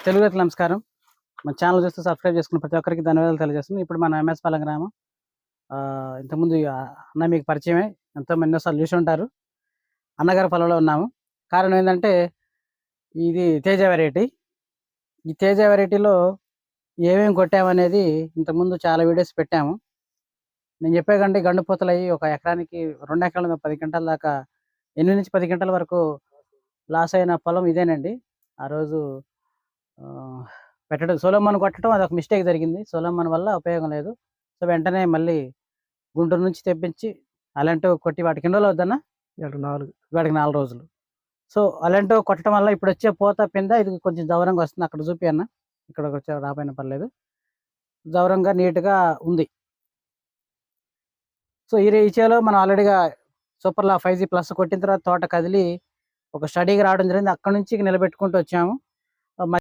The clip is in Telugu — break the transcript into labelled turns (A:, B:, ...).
A: తెలుగు రైతులకు నమస్కారం. మన ఛానల్ చూస్తూ సబ్స్క్రైబ్ చేసుకున్న ప్రతి ఒక్కరికి ధన్యవాదాలు తెలియజేస్తున్నాను. ఇప్పుడు మన ఎంఎస్ పాలెం గ్రామం. ఇంతకుముందు అన్న మీకు పరిచయమే. ఎన్నోసార్లు చూసి ఉంటారు. అన్నగారి పొలంలో ఉన్నాము. కారణం ఏందంటే ఇది తేజ వెరైటీ. ఈ తేజ వెరైటీలో ఏమేమి కొట్టామనేది ఇంతకుముందు చాలా వీడియోస్ పెట్టాము. నేను చెప్పే కంటే గండుపూతలయ్యి ఒక ఎకరానికి 2 ఎకరాల 10 క్వింటాల దాకా 8-10 క్వింటాల వరకు లాస్ అయిన పొలం ఇదేనండి. ఆ రోజు ఆహ్, సోలోమన్ కొట్టడం అదొక మిస్టేక్ జరిగింది. సోలోమన్ వల్ల ఉపయోగం లేదు. సో, వెంటనే మళ్ళీ గుంటూరు నుంచి తెప్పించి అలెంటో కొట్టి వాటికి ఎన్ని రోజులవుద్దన్నా?
B: 4
A: వాటికి 4 రోజులు. సో, అలెంటో కొట్టడం వల్ల ఇప్పుడొచ్చే పూత, పింద ఇది కొంచెం దౌరంగా వస్తుంది. అక్కడ చూపి అన్న. ఇక్కడికొచ్చా రాపోయినా పర్లేదు. దౌరంగా నీట్‌గా ఉంది. సో, ఈ చేలో మనం ఆల్రెడీగా సూపర్‌లా 5G ప్లస్ కొట్టిన తర్వాత తోట కదిలి ఒక స్టడీకి రావడం జరిగింది. అక్కడి నుంచి నిలబెట్టుకుంటూ వచ్చాము.